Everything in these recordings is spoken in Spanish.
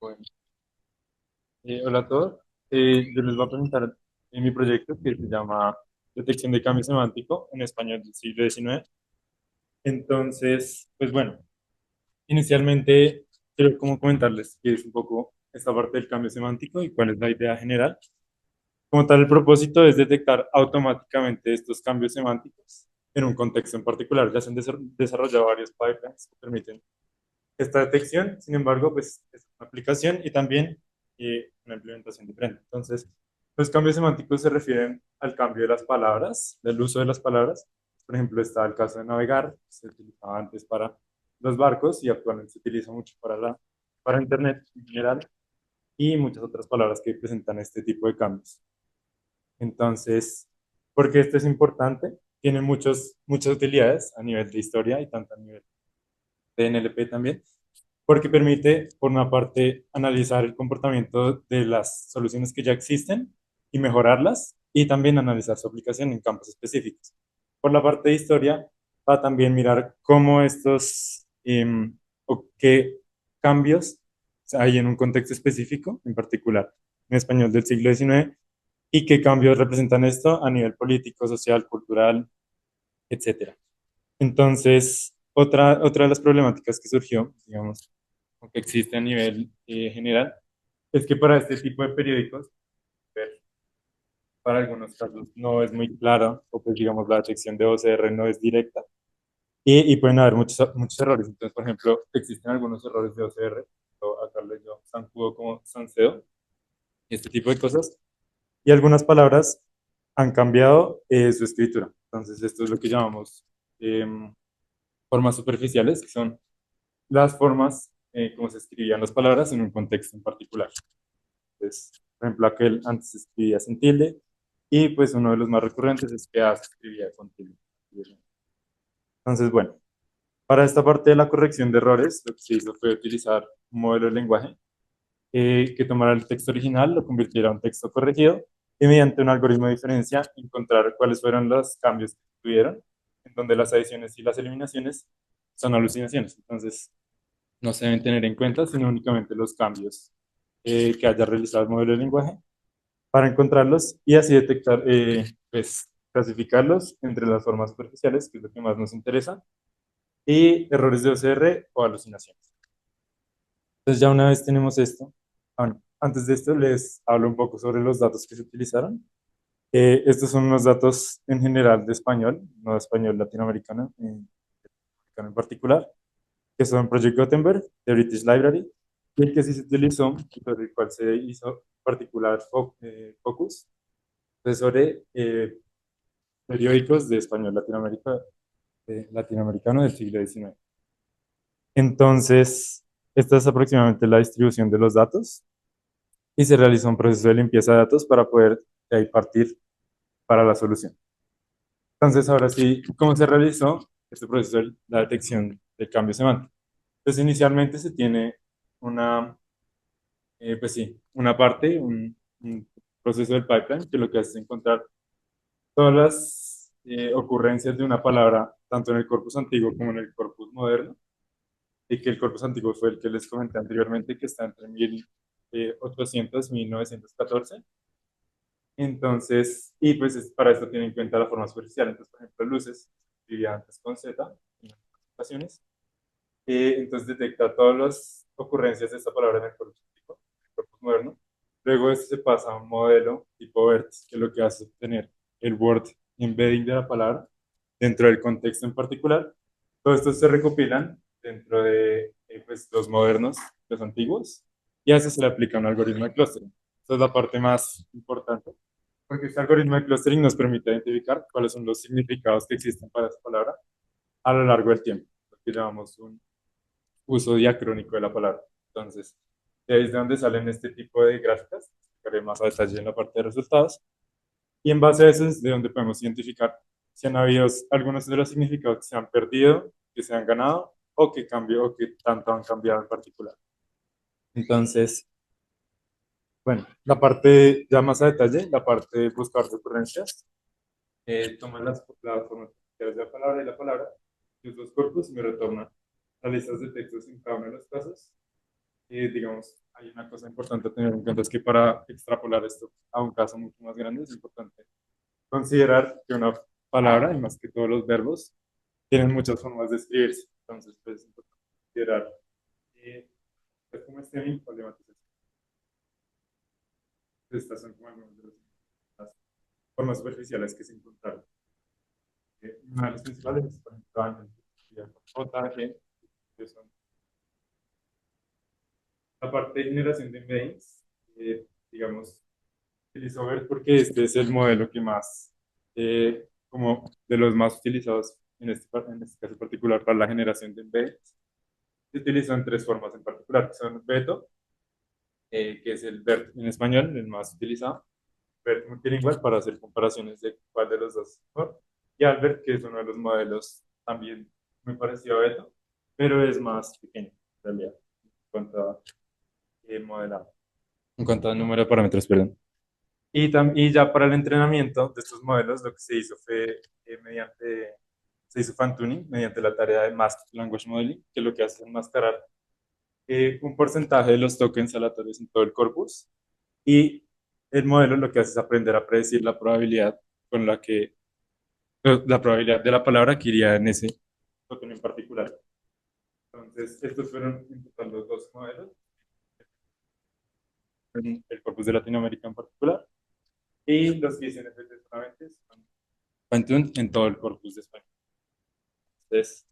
Bueno, hola a todos. Yo les voy a presentar mi proyecto que se llama Detección de Cambio Semántico en español del siglo XIX. Entonces, pues bueno, inicialmente quiero como comentarles qué es un poco esta parte del cambio semántico y cuál es la idea general. Como tal, el propósito es detectar automáticamente estos cambios semánticos en un contexto en particular. Ya se han desarrollado varios pipelines que permiten esta detección. Sin embargo, pues es una aplicación y también una implementación diferente. Entonces, los cambios semánticos se refieren al cambio de las palabras, del uso de las palabras. Por ejemplo, está el caso de navegar, que se utilizaba antes para los barcos y actualmente se utiliza mucho para Internet en general y muchas otras palabras que presentan este tipo de cambios. Entonces, ¿por qué esto es importante? Tiene muchas utilidades a nivel de historia y tanto a nivel de NLP también, porque permite, por una parte, analizar el comportamiento de las soluciones que ya existen y mejorarlas, y también analizar su aplicación en campos específicos. Por la parte de historia, va a también mirar cómo estos o qué cambios hay en un contexto específico, en particular en español del siglo XIX, y qué cambios representan esto a nivel político, social, cultural, etcétera. Entonces, otra de las problemáticas que surgió, digamos, o que existe a nivel general, es que para este tipo de periódicos, ver, para algunos casos no es muy clara, o pues digamos la detección de OCR no es directa, y pueden haber muchos errores. Entonces, por ejemplo, existen algunos errores de OCR, o acá les llamo zancudo como sanseo, y este tipo de cosas, y algunas palabras han cambiado su escritura. Entonces, esto es lo que llamamos formas superficiales, que son las formas como se escribían las palabras en un contexto en particular. Entonces, por ejemplo, aquel antes se escribía sin tilde y pues uno de los más recurrentes es que A se escribía con tilde. Entonces, bueno, para esta parte de la corrección de errores, lo que se hizo fue utilizar un modelo de lenguaje que tomara el texto original, lo convirtiera en un texto corregido y mediante un algoritmo de diferencia encontrar cuáles fueron los cambios que tuvieron, en donde las adiciones y las eliminaciones son alucinaciones. Entonces, no se deben tener en cuenta, sino únicamente los cambios que haya realizado el modelo de lenguaje para encontrarlos y así detectar, pues, clasificarlos entre las formas superficiales, que es lo que más nos interesa, y errores de OCR o alucinaciones. Entonces ya una vez tenemos esto, bueno, antes de esto les hablo un poco sobre los datos que se utilizaron. Estos son unos datos en general de español, no de español latinoamericano, en particular, que son Project Gutenberg, de British Library, y el que sí se utilizó, y sobre el cual se hizo particular focus, fue sobre periódicos de español latinoamericano del siglo XIX. Entonces, esta es aproximadamente la distribución de los datos y se realizó un proceso de limpieza de datos para poder de ahí partir para la solución. Entonces, ahora sí, ¿cómo se realizó este proceso de la detección del cambio semántico? Entonces, inicialmente se tiene una pues sí, una parte, un proceso del pipeline que lo que hace es encontrar todas las ocurrencias de una palabra, tanto en el corpus antiguo como en el corpus moderno, y que el corpus antiguo fue el que les comenté anteriormente, que está entre 1800 y 1914. Entonces, y pues para esto tienen en cuenta la forma superficial. Entonces, por ejemplo, luces, escribía antes con Z, en algunas ocasiones. Entonces detecta todas las ocurrencias de esta palabra en el corpus antiguo, en el corpus moderno. Luego esto se pasa a un modelo tipo BERT, que lo que hace es obtener el word embedding de la palabra dentro del contexto en particular. Todo esto se recopilan dentro de pues, los modernos, los antiguos, y a eso se le aplica un algoritmo de clustering. Esta es la parte más importante, porque este algoritmo de clustering nos permite identificar cuáles son los significados que existen para esa palabra a lo largo del tiempo, lo que llamamos un uso diacrónico de la palabra. Entonces, de ahí es de donde salen este tipo de gráficas, que haré más a detalle en la parte de resultados, y en base a eso es de donde podemos identificar si han habido algunos de los significados que se han perdido, que se han ganado, o que cambió, o que tanto han cambiado en particular. Entonces, bueno, la parte ya más a detalle, la parte de buscar recurrencias, toma las formas de la palabra y la palabra, los dos corpus y me retorna las listas de textos en cada uno de los casos digamos, hay una cosa importante a tener en cuenta, es que para extrapolar esto a un caso mucho más grande es importante considerar que una palabra, y más que todos los verbos, tienen muchas formas de escribirse. Entonces, pues es importante considerar pues, como este vínculo de matización. Estas son como algunas de las formas superficiales que se encontraron. Una de las principales es, por ejemplo, J, G, que son la parte de generación de embeddings, digamos, utilizo ver porque este es el modelo que más, como de los más utilizados en este caso particular para la generación de embeddings. Se utilizan tres formas en particular, que son Beto, que es el BERT en español, el más utilizado, BERT multilingüe para hacer comparaciones de cuál de los dos es mejor, y Albert, que es uno de los modelos también muy parecido a Beto, pero es más pequeño en realidad, en cuanto a modelado, en cuanto a número de parámetros, perdón. Y ya para el entrenamiento de estos modelos, lo que se hizo fue se hizo fan tuning mediante la tarea de Masked Language Modeling, que lo que hace es enmascarar un porcentaje de los tokens aleatorios en todo el corpus. Y el modelo lo que hace es aprender a predecir la probabilidad con la probabilidad de la palabra que iría en ese token en particular. Entonces, estos fueron en total los dos modelos, en el corpus de Latinoamérica en particular, y los que hice NFT solamente son fine en todo el corpus de España. Entonces,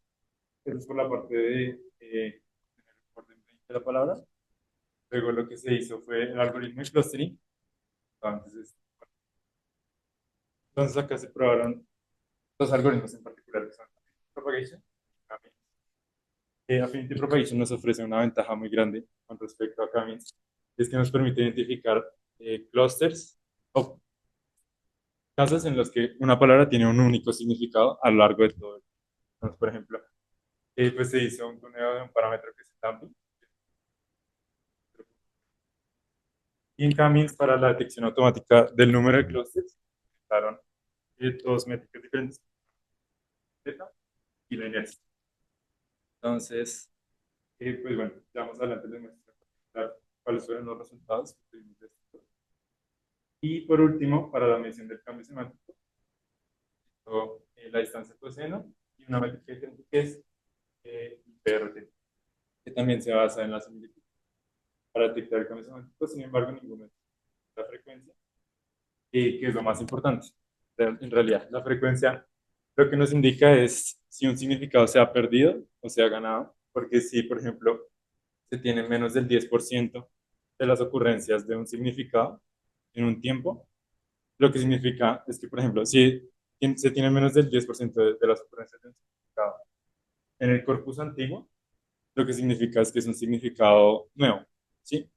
eso es por la parte de el orden de la palabra. Luego lo que se hizo fue el algoritmo de clustering. Entonces acá se probaron dos algoritmos en particular que son Propagation. Affinity Propagation nos ofrece una ventaja muy grande con respecto a Camins, es que nos permite identificar clusters o casos en los que una palabra tiene un único significado a lo largo de todo. Entonces, por ejemplo, pues se hizo un tuneo de un parámetro que es el damping. Y en Camins, para la detección automática del número de clusters, usaron dos métricas diferentes, beta y la inercia. Entonces, pues bueno, ya más adelante les muestro cuáles fueron los resultados que tuvimos de esto. Y por último, para la medición del cambio semántico, la distancia coseno y una métrica diferente que es PRT, que también se basa en la similitud para detectar el cambio semántico, sin embargo, ninguna es la frecuencia, que es lo más importante. En realidad, la frecuencia lo que nos indica es si un significado se ha perdido o se ha ganado, porque si, por ejemplo, se tiene menos del 10% de las ocurrencias de un significado en un tiempo, lo que significa es que, por ejemplo, si se tiene menos del 10% de las ocurrencias de un significado en el corpus antiguo, lo que significa es que es un significado nuevo, ¿sí?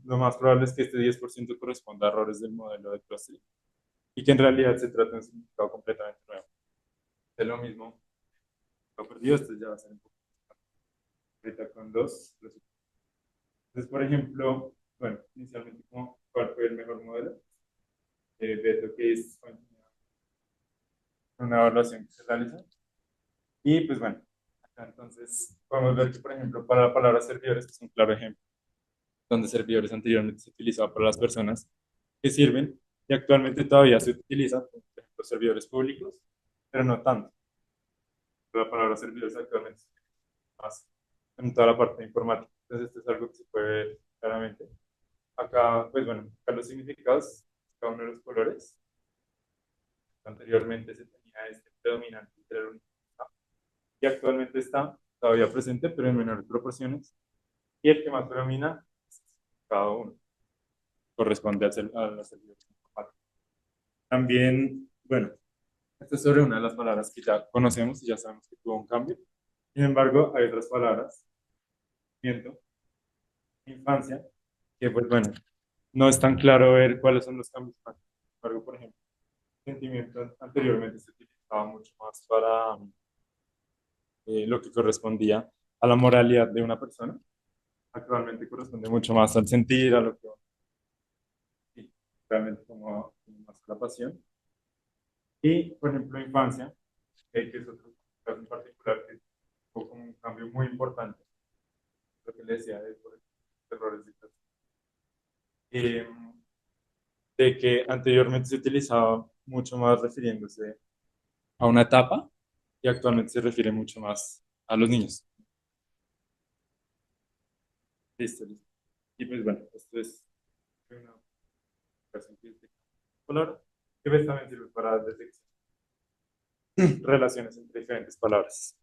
Lo más probable es que este 10% corresponda a errores del modelo de clustering y que en realidad se trata de un significado completamente nuevo. Es lo mismo, lo perdido, esto ya va a ser un poco ahorita con los resultados. Entonces, por ejemplo, bueno, inicialmente, ¿cuál fue el mejor modelo? Beto, que es una evaluación que se realiza. Y pues bueno, acá entonces podemos ver que, por ejemplo, para la palabra servidores, que es un claro ejemplo, donde servidores anteriormente se utilizaba para las personas que sirven y actualmente todavía se utiliza, por ejemplo, servidores públicos, pero no tanto. La palabra servidores actualmente se utiliza más en toda la parte de informática. Entonces, esto es algo que se puede ver claramente. Acá, pues bueno, acá los significados, cada uno de los colores. Anteriormente se tenía este predominante entre el único y actualmente está todavía presente, pero en menores proporciones. Y el que más predomina es cada uno, corresponde a la servidor informática. También, bueno, esto es sobre una de las palabras que ya conocemos y ya sabemos que tuvo un cambio. Sin embargo, hay otras palabras, siento, infancia, que pues bueno, no es tan claro ver cuáles son los cambios. Sin embargo, por ejemplo, sentimiento anteriormente se utilizaba mucho más para lo que correspondía a la moralidad de una persona. Actualmente corresponde mucho más al sentir, a lo que sí, realmente como más a la pasión. Y, por ejemplo, infancia, que es otro caso en particular que tuvo como un cambio muy importante, lo que le decía de por errores de clase. Eh, de que anteriormente se utilizaba mucho más refiriéndose a una etapa y actualmente se refiere mucho más a los niños. Listo, listo. Y pues bueno, esto es una aplicación que es palabra que pues también sirve para detectar relaciones entre diferentes palabras.